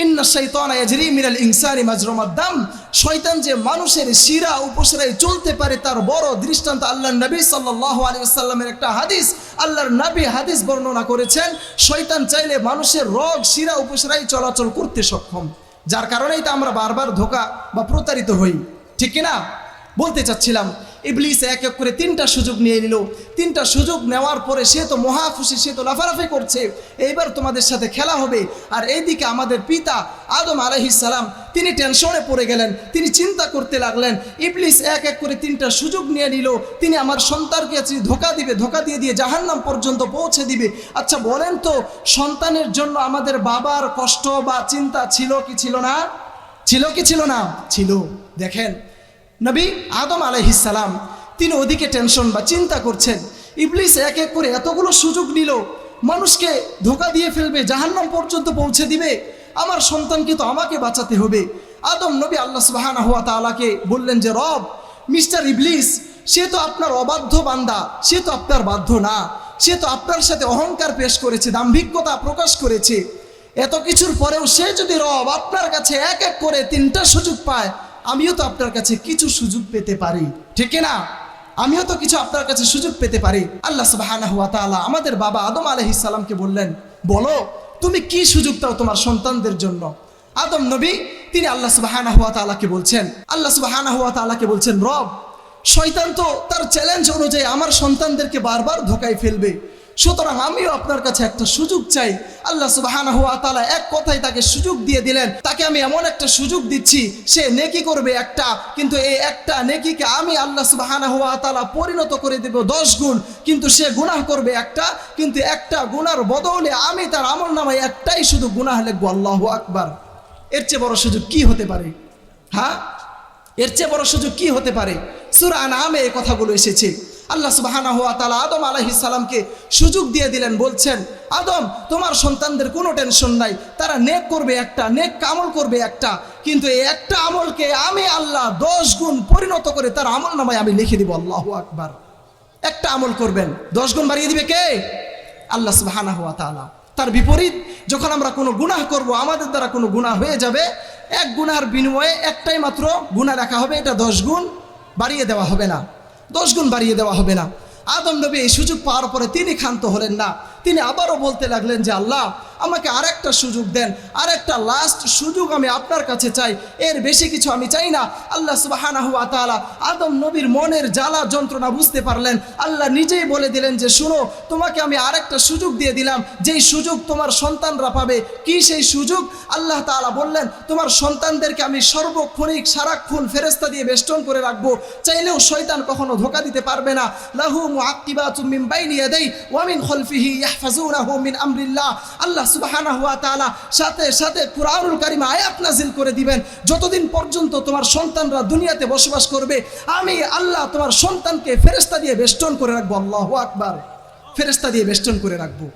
ইন্না শাইতানা ইয়াজরি মিনাল ইনসানি মাজরামাদ দাম, শয়তান যে মানুষের শিরা উপশিরায় চলতে পারে তার বড় দৃষ্টান্ত আল্লাহর নবী সাল্লাল্লাহু আলাইহি ওয়াসাল্লামের একটা হাদিস। আল্লাহর নবী হাদিস বর্ণনা করেছেন শয়তান চাইলে মানুষের রগ শিরা উপশিরায় চলাচল করতে সক্ষম, যার কারণেই তো আমরা বারবার ধোকা বা প্রতারিত হই, ঠিক কিনা? বলতে চাচ্ছিলাম ইবলিস এক এক করে তিনটা সুযোগ নিয়ে নিল। তিনটা সুযোগ নেওয়ার পরে সে তো মহা খুশি, সে তো লাফালাফি করছে, এইবার তোমাদের সাথে খেলা হবে। আর এইদিকে আমাদের পিতা আদম আলাইহিস সালাম তিনি টেনশনে পড়ে গেলেন, তিনি চিন্তা করতে লাগলেন ইবলিস এক এক করে তিনটা সুযোগ নিয়ে নিল, তিনি আমার সন্তানকে ধোকা দিবে, ধোকা দিয়ে দিয়ে জাহান্নাম পর্যন্ত পৌঁছে দিবে। আচ্ছা বলেন তো সন্তানের জন্য আমাদের বাবার কষ্ট বা চিন্তা ছিল কি ছিল না? ছিল কি ছিল না? ছিল। দেখেন নবী আদম আলাইহিস সালাম তিনি ওদিকে টেনশন বা চিন্তা করছেন, ইবলিস এক এক করে এতগুলো সুযোগ নিল, মানুষকে ধোকা দিয়ে ফেলবে, জাহান্নাম পর্যন্ত পৌঁছে দিবে, আমার সন্তানকে তো আমাকে বাঁচাতে হবে। আদম নবী আল্লাহ সুবহানাহু ওয়া তাআলাকে বললেন যে রব মিস্টার ইবলিস সে তো আপনার অবাধ্য বান্দা, সে তো আপনার বাধ্য না, সে তো আপনার সাথে অহংকার পেশ করেছে, দাম্ভিকতা প্রকাশ করেছে, এত কিছুর পরেও সে যদি রব আপনার কাছে এক এক করে তিনটা সুযোগ পায়, আমিও তো আপনার কাছে কিছু সুযোগ পেতে পারি, ঠিক না? আমিও তো কিছু আপনার কাছে সুযোগ পেতে পারি। আল্লাহ সুবহানাহু ওয়া তাআলা আমাদের বাবা আদম আলাইহিস সালামকে বললেন বলো তুমি কি সুযোগ দাও তোমার সন্তানদের জন্য। আদম নবী তিনি আল্লাহ সুবহানাহু ওয়া তাআলাকে বলছেন, আল্লাহ সুবহানাহু ওয়া তাআলাকে বলছেন রব শয়তান তো তার চ্যালেঞ্জ অনুযায়ী আমার সন্তানদেরকে বারবার ধোকায় ফেলবে, সুতরাং আমিও আপনার কাছে একটা সুযোগ চাই। আল্লাহ সুবহানাহু ওয়া তাআলা এক কথায় তাকে সুযোগ দিয়ে দিলেন, তাকে আমি এমন একটা সুযোগ দিচ্ছি সে নেকি করবে একটা, কিন্তু এই একটা নেকিকে আমি আল্লাহ সুবহানাহু ওয়া তাআলা পরিণত করে দেব 10 গুণ, কিন্তু সে গুনাহ করবে একটা, কিন্তু একটা গুনার বদলে আমি তার আমলনামায় একটাই শুধু গুনাহ লিখবো। আল্লাহু আকবার। এর চেয়ে বড় সুযোগ কি হতে পারে? হ্যাঁ, এর চেয়ে বড় সুযোগ কি হতে পারে? সূরা আনআমে এই কথাগুলো এসেছে। আল্লাহ সুবহানাহু ওয়া তাআলা আদম আলাইহিস সালামকে সুযোগ দিয়ে দিলেন, বলছেন আদম তোমার সন্তানদের কোনো টেনশন নাই, তারা নেক করবে একটা, নেক আমল করবে একটা, কিন্তু এই একটা আমলকে আমি আল্লাহ 10 গুণ পরিণত করে তার আমলনামায় আমি লিখে দিব। আল্লাহু আকবার। একটা আমল করবেন 10 গুণ বাড়িয়ে দিবে কে? আল্লাহ সুবহানাহু ওয়া তাআলা। তার বিপরীত যখন আমরা কোনো গুনাহ করব, আমাদের দ্বারা কোনো গুনাহ হয়ে যাবে, এক গুনার বিনিময়ে একটাই মাত্র গুনাহ রাখা হবে, এটা 10 গুণ বাড়িয়ে দেওয়া হবে না, 10 গুণ বাড়িয়ে দেওয়া হবে না। আদম নবী এই সুযোগ পাওয়ার পরে তিনি ক্ষান্ত হলেন না, তিনি আবারও বলতে লাগলেন যে আল্লাহ আমাকে আরেকটা সুযোগ দেন, আরেকটা লাস্ট সুযোগ আমি আপনার কাছে চাই, এর বেশি কিছু আমি চাই না। আল্লাহ সুবহানাহু ওয়া তাআলা আদম নবীর মনের জ্বালা যন্ত্রণা বুঝতে পারলেন, আল্লাহ নিজেই বলে দিলেন যে শুনো তোমাকে আমি আরেকটা সুযোগ দিয়ে দিলাম, যেই সুযোগ তোমার সন্তানরা পাবে। কি সেই সুযোগ? আল্লাহ তাআলা বললেন তোমার সন্তানদেরকে আমি সর্বক্ষণিক সারাক্ষণ ফেরেশতা দিয়ে বেষ্টন করে রাখবো, চাইলেও শয়তান কখনো ধোঁকা দিতে পারবে না। লাহু মুআক্কিবাতুম মিন বাইনি ইয়াদাইহি ওয়া মিন খালফিহি ইয়াহফাজুনাহু মিন আমরিল্লাহ। আল্লাহ সুবহানাহু ওয়া তাআলা সাথে সাথে কুরআনুল কারীমে আয়াত নাযিল করে দিবেন, যতদিন পর্যন্ত তোমার সন্তানরা দুনিয়াতে বসবাস করবে আমি আল্লাহ তোমার সন্তানকে ফেরেশতা দিয়ে বেষ্টন করে রাখবো। আল্লাহু আকবার। ফেরেশতা দিয়ে বেষ্টন করে রাখবো,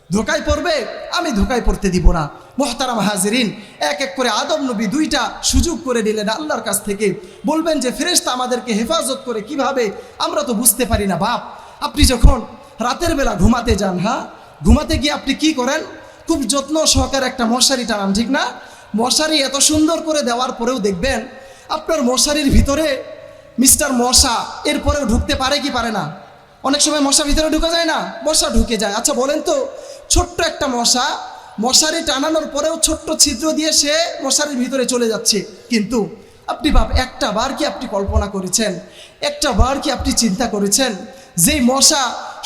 ধোকায় পড়বে আমি ধোকায় পড়তে দিব না। মুহতারাম হাজিরিন, এক এক করে আদম নবী 2টা সুযোগ করে নিলেন আল্লাহর কাছ থেকে। বলবেন যে ফেরেশতা আমাদেরকে হেফাজত করে কিভাবে? আমরা তো বুঝতে পারি না। বাপ আপনি যখন রাতের বেলা ঘুমাতে যান, হ্যাঁ ঘুমাতে গিয়ে আপনি কি করেন? খুব যত্ন সহকারে একটা মশারি টানান, ঠিক না? মশারি এত সুন্দর করে দেওয়ার পরেও দেখবেন আপনার মশারির ভিতরে মিস্টার মশা এরপরেও ঢুকতে পারে কি পারে না? অনেক সময় মশা ভিতরে ঢুকে যায় না, মশা ঢুকে যায়। আচ্ছা বলেন তো, ছোট্ট একটা মশা মশারি টানানোর পরেও ছোট্ট ছিদ্র দিয়ে সে মশারির ভিতরে চলে যাচ্ছে, কিন্তু আপনি একটা বার কি আপনি কল্পনা করেছেন, একটা বার কি আপনি চিন্তা করেছেন, যেই মশা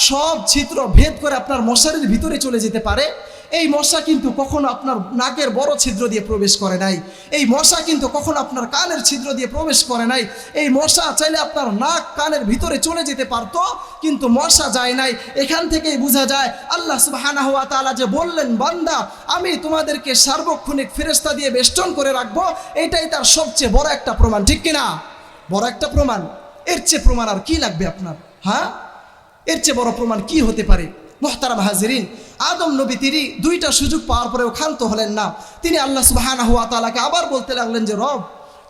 সব ছিদ্র ভেদ করে আপনার মশারির ভিতরে চলে যেতে পারে, এই মশা কিন্তু কখনো আপনার নাকের বড় ছিদ্র দিয়ে প্রবেশ করে নাই, এই মশা কিন্তু কখনো আপনার কানের ছিদ্র দিয়ে প্রবেশ করে নাই। এই মশা চাইলে আপনার নাক কানের ভিতরে চলে যেতে পারতো, কিন্তু মশা যায় নাই। এখান থেকেই বোঝা যায় আল্লাহ সুবহানাহু ওয়া তাআলা যে বললেন, বান্দা আমি তোমাদেরকে সার্বক্ষণিক ফেরেশতা দিয়ে বেষ্টন করে রাখবো, এটাই তার সবচেয়ে বড় একটা প্রমাণ, ঠিক কিনা? বড় একটা প্রমাণ। এর চেয়ে প্রমাণ আর কি লাগবে আপনার? হ্যাঁ, এর চেয়ে বড় প্রমাণ কি হতে পারে? মুহতারাম হাজিরিন, আদম নবী তিনি দুইটা সুযোগ পাওয়ার পরেও ক্ষান্ত হলেন না। তিনি আল্লাহ সুবহানাহু ওয়া তাআলাকে আবার বলতে লাগলেন যে, রব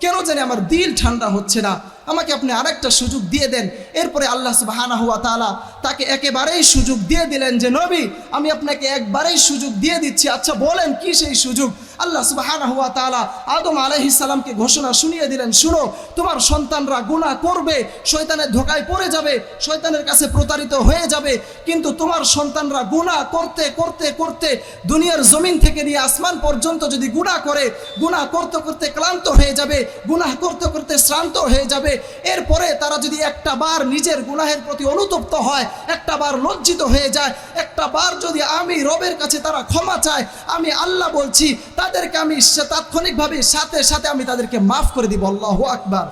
কেন জানি আমার দিল ঠান্ডা হচ্ছে না, আমাকে আপনি আরেকটা সুযোগ দিয়ে দেন। এরপরে আল্লাহ সুবহানাহু ওয়া তাআলা তাকে একেবারেই সুযোগ দিয়ে দিলেন যে, নবী আমি আপনাকে একবারেই সুযোগ দিয়ে দিচ্ছি, আচ্ছা বলেন কি সেই সুযোগ? আল্লাহ সুবহানাহু ওয়া তাআলা আদম আলাইহিস সালামকে ঘোষণা শুনিয়ে দিলেন, শুনো তোমার সন্তানরা গুনাহ করবে, শয়তানের ধোকায় পড়ে যাবে, শয়তানের কাছে প্রতারিত হয়ে যাবে, কিন্তু তোমার সন্তানরা গুনাহ করতে করতে করতে দুনিয়ার জমিন থেকে নিয়ে আসমান পর্যন্ত যদি গুনাহ করে, গুনাহ করতে করতে ক্লান্ত হয়ে যাবে, গুনাহ করতে করতে শ্রান্ত হয়ে যাবে, এরপরে তারা যদি একটা বার নিজের গুনাহের প্রতি অনুতপ্ত হয়, একটা বার লজ্জিত হয়ে যায়, একটা বার যদি আমি রবের কাছে তারা ক্ষমা চায়, আমি আল্লাহ বলছি তাদেরকে আমি তাৎক্ষণিকভাবে সাথে সাথে আমি তাদেরকে মাফ করে দিব। আল্লাহু আকবার,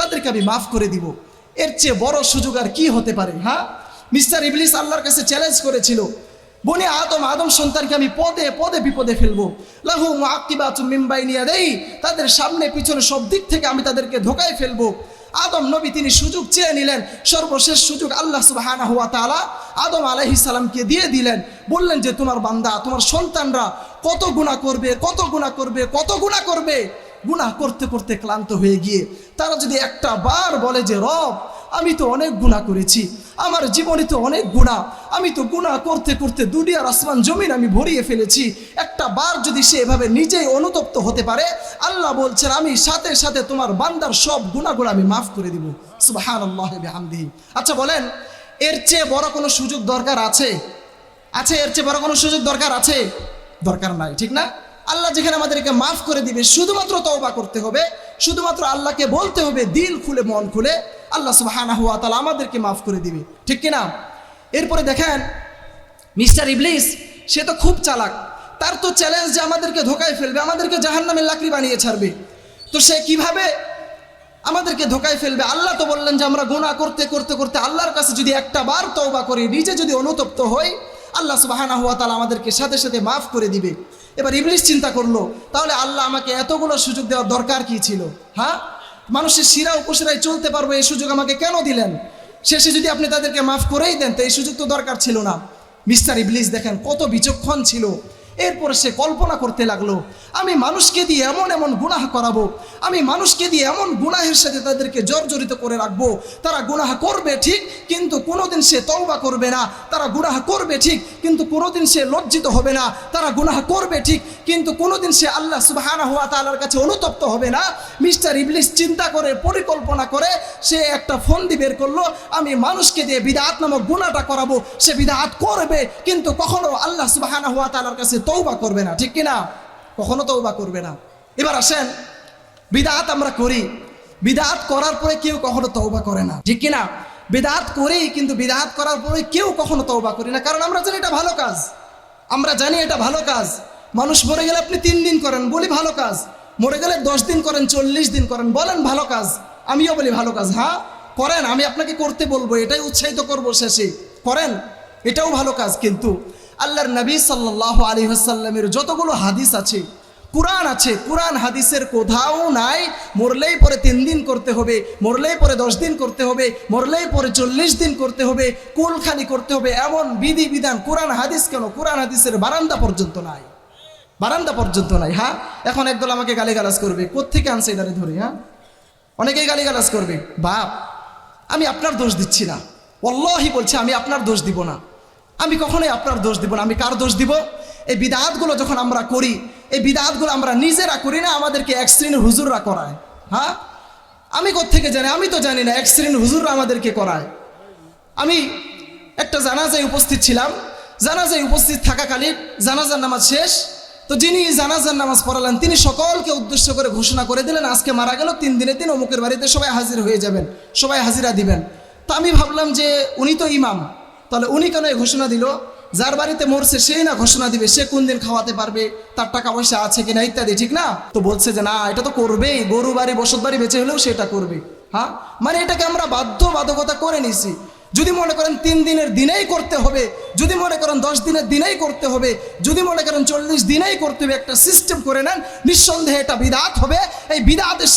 তাদেরকে আমি মাফ করে দিব। এর চেয়ে বড় সুযোগ আর কি হতে পারে? হ্যাঁ, মিস্টার ইবলিস আল্লাহর কাছে চ্যালেঞ্জ করেছিল, বনি আদম সন্তানকে আমি পদে পদে বিপদে ফেলবো, লাহু মুআক্কিবাতুম মিন বাইনি ইয়াদাইহি, তাদের সামনে পিছনে সব দিক থেকে আমি তাদেরকে ধোকায় ফেলবো। আদম নবী তিনি সুযোগ চেয়ে নিলেন, সর্বশেষ সুযোগ আল্লাহ সুবহানাহু ওয়া তাআলা আদম আলাইহিস সালামকে দিয়ে দিলেন। বললেন যে তোমার বান্দা, তোমার সন্তানরা কত গুনাহ করবে, কত গুনাহ করবে, কত গুনাহ করবে, গুনাহ করতে করতে ক্লান্ত হয়ে গিয়ে তারা যদি একটা বার বলে যে রব আমি তো অনেক গুনাহ করেছি, আমার জীবনে তো অনেক গুনাহ, আমি তো গুনাহ করতে করতে দুনিয়ার আসমান জমিন আমি ভরিয়ে ফেলেছি, একটা বার যদি সে এভাবে নিজেই অনুতপ্ত হতে পারে, আল্লাহ বলছেন আমি সাথে সাথে তোমার বান্দার সব গুনাহগুলো আমি মাফ করে দিব। সুবহানাল্লাহি বিহামদিহি। আচ্ছা বলেন, এর চেয়ে বড় কোনো সুযোগ দরকার আছে? আছে? এর চেয়ে বড় কোনো সুযোগ দরকার আছে? দরকার নাই, ঠিক না? আল্লাহ যেখানে আমাদেরকে মাফ করে দিবে, শুধুমাত্র তওবা করতে হবে, শুধুমাত্র আল্লাহকে বলতে হবে দিল খুলে মন খুলে, আল্লাহ সুবহানাহু ওয়া তাআলা আমাদেরকে মাফ করে দিবে, ঠিক কিনা? এরপরে দেখেন মিস্টার ইবলিস সে তো খুব চালাক, তার তো চ্যালেঞ্জ যে আমাদেরকে ধোকায় ফেলবে, আমাদেরকে জাহান্নামের লাকড়ি বানিয়ে ছাড়বে। তো সে কিভাবে আমাদেরকে ধোকায় ফেলবে? আল্লাহ তো বললেন যে আমরা গুনাহ করতে করতে করতে আল্লাহর কাছে যদি একটা বার তওবা করি, নিজে যদি অনুতপ্ত হই, আল্লাহ সুবহানাহু ওয়া তাআলা আমাদেরকে সাথে সাথে মাফ করে দিবে। এবার ইবলিস চিন্তা করলো, তাহলে আল্লাহ আমাকে এতগুলো সুযোগ দেওয়ার দরকার কি ছিল? হ্যাঁ, মানুষের শিরা উপশিরায় চলতে পারবো এই সুযোগ আমাকে কেন দিলেন? শেষে যদি আপনি তাদেরকে মাফ করেই দেন তো এই সুযোগ তো দরকার ছিল না। মিস্টার ইবলিস দেখেন কত বিচক্ষণ ছিল। এরপরে সে কল্পনা করতে লাগলো, আমি মানুষকে দিয়ে এমন এমন গুনাহ করাবো, আমি মানুষকে দিয়ে এমন গুনাহের সাথে তাদেরকে জর্জরিত করে রাখবো, তারা গুনাহ করবে ঠিক, কিন্তু কোনোদিন সে তওবা করবে না, তারা গুনাহ করবে ঠিক, কিন্তু কোনোদিন সে লজ্জিত হবে না, তারা গুনাহ করবে ঠিক, কিন্তু কোনোদিন সে আল্লাহ সুবহানাহু ওয়া তাআলার কাছে অনুতপ্ত হবে না। মিস্টার ইবলিস চিন্তা করে পরিকল্পনা করে সে একটা ফন্দি বের করলো, আমি মানুষকে দিয়ে বিদআত নামক গুনাহটা করাবো, সে বিদআত করবে কিন্তু কখনো আল্লাহ সুবহানাহু ওয়া তাআলার কাছে তওবা করবে না, ঠিক কিনা? কখনো তওবা করবে না। এবার আসেন, বিদআত আমরা করি, বিদআত করার পরে কেউ কখনো তওবা করে না, ঠিক কিনা? বিদআত করি কিন্তু বিদআত করার পরে কেউ কখনো তওবা করি না, কারণ আমরা জানি এটা ভালো কাজ, আমরা জানি এটা ভালো কাজ। মানুষ মরে গেলে আপনি 3 দিন করেন, বলি ভালো কাজ, মরে গেলে 10 দিন করেন, 40 দিন করেন, বলেন ভালো কাজ, আমিও বলি ভালো কাজ। হ্যাঁ করেন, আমি আপনাকে করতে বলবো, এটাই উৎসাহিত করবো, শেষে করেন, এটাও ভালো কাজ। কিন্তু আল্লাহর নবী সাল্লাল্লাহু আলাইহি ওয়াসাল্লামের যতগুলো হাদিস আছে, কুরআন আছে, কুরআন হাদিসের কোথাও নাই মরলেই পরে 3 দিন করতে হবে, মরলেই পরে 10 দিন করতে হবে, মরলেই পরে 40 দিন করতে হবে, কুলখানি করতে হবে, এমন বিধি বিধান কুরআন হাদিস কেন, কুরআন হাদিসের বারান্দা পর্যন্ত নাই, বারান্দা পর্যন্ত নাই। হ্যাঁ, এখন একদল আমাকে গালিগালাজ করবে, কোত্থেকে আনছে এটারে ধরে? হ্যাঁ, অনেকেই গালিগালাজ করবে। বাপ, আমি আপনার দোষ দিচ্ছি না, ওয়াল্লাহি বলছি আমি আপনার দোষ দিব না, আমি কখনোই আপনার দোষ দিব না। আমি কার দোষ দিব? এই বিদআতগুলো যখন আমরা করি, এই বিদআতগুলো আমরা নিজেরা করি না, আমাদেরকে এক শ্রেণীর হুজুররা করায়। হ্যাঁ, আমি কোত্থেকে জানি? আমি তো জানি না, এক শ্রেণীর হুজুররা আমাদেরকে করায়। আমি একটা জানাজায় উপস্থিত ছিলাম। জানাজায় উপস্থিত থাকাকালীন জানাজার নামাজ শেষ, তো যিনি জানাজার নামাজ পড়ালেন তিনি সকলকে উদ্দেশ্য করে ঘোষণা করে দিলেন, আজকে মারা গেল 3 দিনের দিন অমুকের বাড়িতে সবাই হাজির হয়ে যাবেন, সবাই হাজিরা দিবেন। তো আমি ভাবলাম যে উনি তো ইমাম, তাহলে উনি কেন এই ঘোষণা দিল? যার বাড়িতে মরছে সেই না ঘোষণা দিবে, সে কোন দিন খাওয়াতে পারবে, তার টাকা পয়সা আছে কিনা ইত্যাদি, ঠিক না? তো বলছে যে না, এটা তো করবেই, গরু বাড়ি বসত বাড়ি বেঁচে হলেও সেটা করবে। হ্যাঁ, মানে এটাকে আমরা বাধ্যবাধকতা করে নিছি। যদি মনে করেন 3 দিনের দিনেই করতে হবে, যদি মনে করেন 10 দিনের দিনেই করতে হবে, যদি মনে করেন 40 দিনেই করতে হবে, একটা সিস্টেম করে নেন, নিঃসন্দেহে এটা বিদআত হবে। এই বিদআতের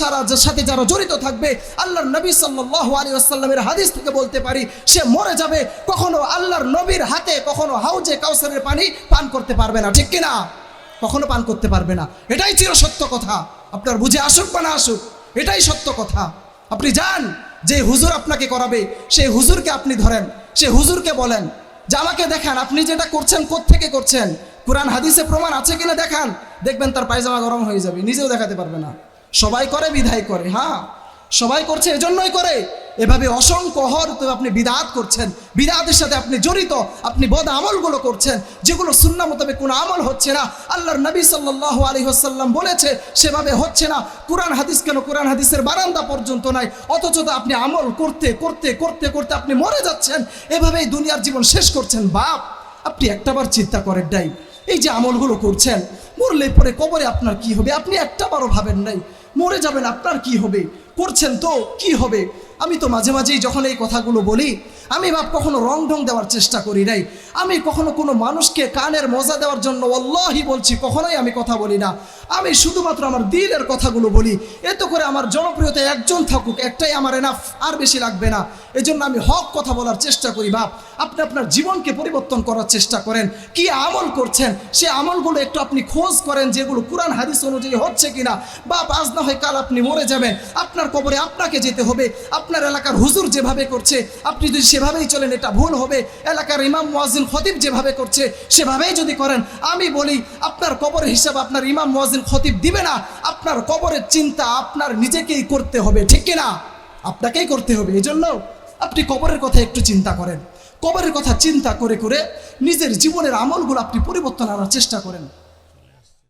সাথে যারা জড়িত থাকবে, আল্লাহর নবী সাল্লাল্লাহু আলাইহি ওয়াসাল্লামের হাদিস থেকে বলতে পারি, সে মরে যাবে, কখনো আল্লাহর নবীর হাতে কখনো হাউজে কাউসারের পানি পান করতে পারবে না, ঠিক কিনা? কখনো পান করতে পারবে না। এটাই চির সত্য কথা, আপনার বুঝে আসুক বা না আসুক, এটাই সত্য কথা। আপনি যান, যে হুজুর আপনাকে করাবে সেই হুজুরকে আপনি ধরেন, সেই হুজুরকে বলেন যে আমাকে দেখান আপনি যেটা করছেন কোত্থেকে করছেন, কোরআন হাদিসে প্রমাণ আছে কিনা দেখান। দেখবেন তার পায়জামা গরম হয়ে যাবে, নিজেও দেখাতে পারবে না। সবাই করে বিধায় করে, হ্যাঁ সবাই করছে এজন্যই করে। এভাবে অসংখ্য হরতে আপনি বিদআত করছেন, বিদআতের সাথে আপনি জড়িত, আপনি বদ আমলগুলো করছেন যেগুলো সুন্নাহ মোতাবেক কোনো আমল হচ্ছে না। আল্লাহর নবী সাল্লাল্লাহু আলাইহি ওয়াসাল্লাম বলেছে সেভাবে হচ্ছে না। কোরআন হাদিস কেন, কোরআন হাদিসের বারান্দা পর্যন্ত নাই, অথচ তো আপনি আমল করতে করতে করতে করতে আপনি মরে যাচ্ছেন, এভাবেই দুনিয়ার জীবন শেষ করছেন। বাপ, আপনি একটাবার চিন্তা করেন নাই, এই যে আমলগুলো করছেন, মরলে পরে কবরে আপনার কি হবে? আপনি একটাবারও ভাবেন নাই মরে যাবেন আপনার কি হবে? করছেন তো কি হবে? আমি তো মাঝে মাঝেই যখন এই কথাগুলো বলি, আমি বাপ কখনো রং ঢং দেওয়ার চেষ্টা করি নাই, আমি কখনো কোনো মানুষকে কানের মজা দেওয়ার জন্য আল্লাহি বলছি কখনোই আমি কথা বলি না। আমি শুধুমাত্র আমার দিলের কথাগুলো বলি, এতে করে আমার জনপ্রিয়তা একজন থাকুক, একটাই আমার এনাফ, আর বেশি লাগবে না। এই জন্য আমি হক কথা বলার চেষ্টা করি। বাপ, আপনি আপনার জীবনকে পরিবর্তন করার চেষ্টা করেন, কি আমল করছেন সে আমলগুলো একটু আপনি খোঁজ করেন, যেগুলো কোরআন হাদিস অনুযায়ী হচ্ছে কিনা। বাপ, আজ না হয় কাল আপনি মরে যাবেন, আপনার কবরে আপনাকে যেতে হবে। আপনার এলাকার হুজুর যেভাবে করছে আপনি যদি সেভাবেই চলেন এটা ভুল হবে। এলাকার ইমাম মুয়াজ্জিন খতিব যেভাবে করছে সেভাবেই যদি করেন, আমি বলি আপনার কবরের হিসাব আপনার ইমাম মুয়াজ্জিন খতিব দিবে না। আপনার কবরের চিন্তা আপনার নিজেকেই করতে হবে, ঠিক কিনা? আপনাকেই করতে হবে। এই জন্য আপনি কবরের কথা একটু চিন্তা করেন, কবরের কথা চিন্তা করে করে নিজের জীবনের আমলগুলো আপনি পরিবর্তন আনার চেষ্টা করেন।